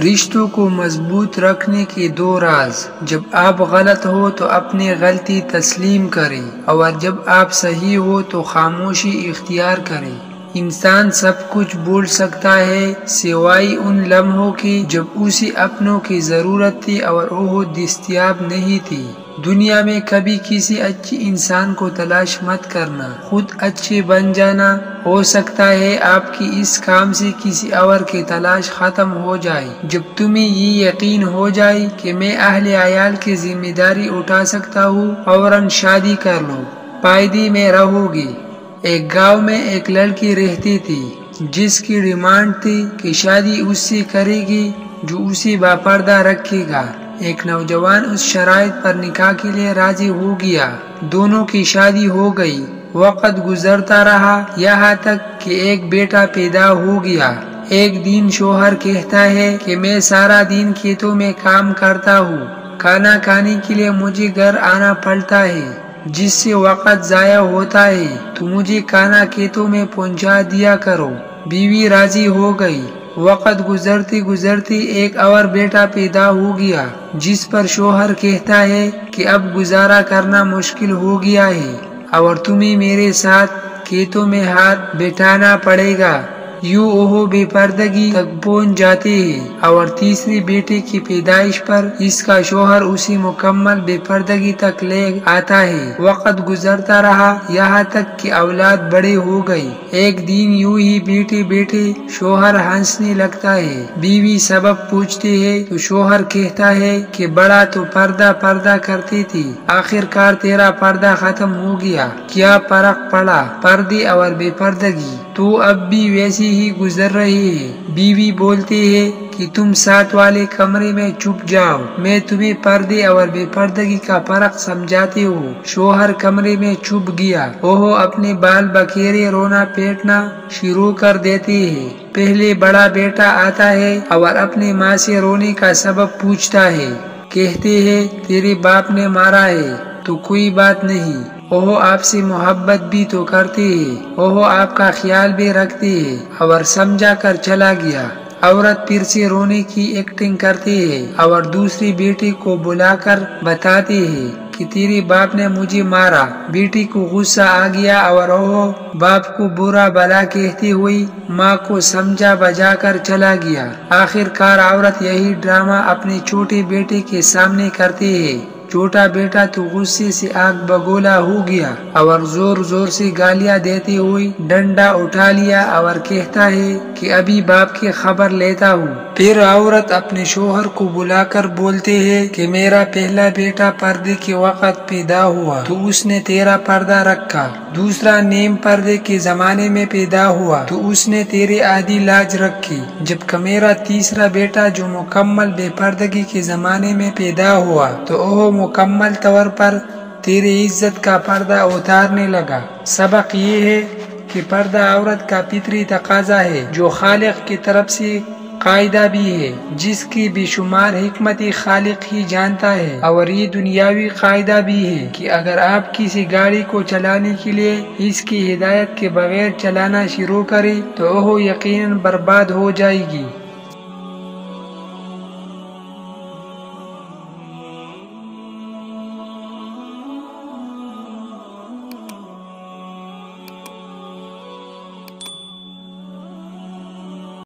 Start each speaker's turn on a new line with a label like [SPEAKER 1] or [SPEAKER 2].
[SPEAKER 1] رشتوں کو مضبوط رکھنے کے 2 راز۔ جب آپ غلط ہو تو اپنی غلطی تسلیم کریں، اور جب آپ صحیح ہو تو خاموشی اختیار کریں۔ انسان سب کچھ بھول سکتا ہے سوائے ان لمحوں کے جب اسے اپنوں کی ضرورت تھی اور وہ دستیاب نہیں تھی۔ دنیا میں کبھی کسی اچھے انسان کو تلاش مت کرنا، خود اچھے بن جانا۔ ہو سکتا ہے آپ کی اس کام سے کسی اور کی تلاش ختم ہو جائے۔ جب تمہیں یہ یقین ہو جائے کہ میں اہل عیال کی ذمہ داری اٹھا سکتا ہوں، فوراً شادی کر لو، فائدے میں رہو گے۔ ایک گاؤں میں ایک لڑکی رہتی تھی جس کی ڈیمانڈ تھی کہ شادی اس سے کرے گی جو اسے باپردہ رکھے گا۔ ایک نوجوان اس شرائط پر نکاح کے لیے راضی ہو گیا۔ دونوں کی شادی ہو گئی۔ وقت گزرتا رہا یہاں تک کہ ایک بیٹا پیدا ہو گیا۔ ایک دن شوہر کہتا ہے کہ میں سارا دن کھیتوں میں کام کرتا ہوں، کھانا کھانے کے لیے مجھے گھر آنا پڑتا ہے، جس سے وقت ضائع ہوتا ہے، تو مجھے کھانا کھیتوں میں پہنچا دیا کرو۔ بیوی راضی ہو گئی۔ وقت گزرتے گزرتے ایک اور بیٹا پیدا ہو گیا، جس پر شوہر کہتا ہے کہ اب گزارا کرنا مشکل ہو گیا ہے اور تمہیں میرے ساتھ کھیتوں میں ہاتھ بٹانا پڑے گا۔ یوں وہ بے پردگی تک پہنچ جاتے ہیں، اور تیسرے بیٹے کی پیدائش پر اس کا شوہر اسے مکمل بے پردگی تک لے آتا ہے۔ وقت گزرتا رہا یہاں تک کہ اولاد بڑے ہو گئی۔ ایک دن یوں ہی بیٹھے بیٹھے شوہر ہنسنے لگتا ہے۔ بیوی سبب پوچھتے ہے تو شوہر کہتا ہے کہ بڑا تو پردہ کرتی تھی، آخر کار تیرا پردہ ختم ہو گیا، کیا فرق پڑا؟ پردے اور بے پردگی تو اب بھی ویسے ہی گزر رہے ہیں۔ بیوی بولتی ہے کہ تم ساتھ والے کمرے میں چھپ جاؤ، میں تمہیں پردے اور بے پردگی کا فرق سمجھاتی ہوں۔ شوہر کمرے میں چھپ گیا۔ وہ اپنے بال بکھیرے رونا پیٹنا شروع کر دیتے ہیں۔ پہلے بڑا بیٹا آتا ہے اور اپنی ماں سے رونے کا سبب پوچھتا ہے۔ کہتے ہیں تیرے باپ نے مارا ہے تو کوئی بات نہیں، وہ آپ سے محبت بھی تو کرتے ہیں، وہ آپ کا خیال بھی رکھتے ہیں، اور سمجھا کر چلا گیا۔ عورت پھر سے رونے کی ایکٹنگ کرتی ہے اور دوسری بیٹی کو بلا کر بتاتی ہے کہ تیرے باپ نے مجھے مارا۔ بیٹی کو غصہ آ گیا اور وہ باپ کو برا بھلا کہتے ہوئے ماں کو سمجھا بجا کر چلا گیا۔ آخر کار عورت یہی ڈرامہ اپنے چھوٹے بیٹے کے سامنے کرتی ہے۔ چھوٹا بیٹا تو غصے سے آگ بگولا ہو گیا اور زور زور سے گالیاں دیتے ہوئے ڈنڈا اٹھا لیا اور کہتا ہے کہ ابھی باپ کی خبر لیتا ہوں۔ پھر عورت اپنے شوہر کو بلا کر بولتے ہے کہ میرا پہلا بیٹا پردے کے وقت پیدا ہوا تو اس نے تیرا پردہ رکھا، دوسرا نیم پردے کے زمانے میں پیدا ہوا تو اس نے تیری آدھی لاج رکھی، جبکہ میرا تیسرا بیٹا جو مکمل بے پردگی کے زمانے میں پیدا ہوا تو وہ مکمل طور پر تیری عزت کا پردہ اتارنے لگا۔ سبق یہ ہے کہ پردہ عورت کا فطری تقاضا ہے، جو خالق کی طرف سے قاعدہ بھی ہے، جس کی بے شمار حکمت خالق ہی جانتا ہے، اور یہ دنیاوی قاعدہ بھی ہے کہ اگر آپ کسی گاڑی کو چلانے کے لیے اس کی ہدایت کے بغیر چلانا شروع کریں تو وہ یقیناً برباد ہو جائے گی۔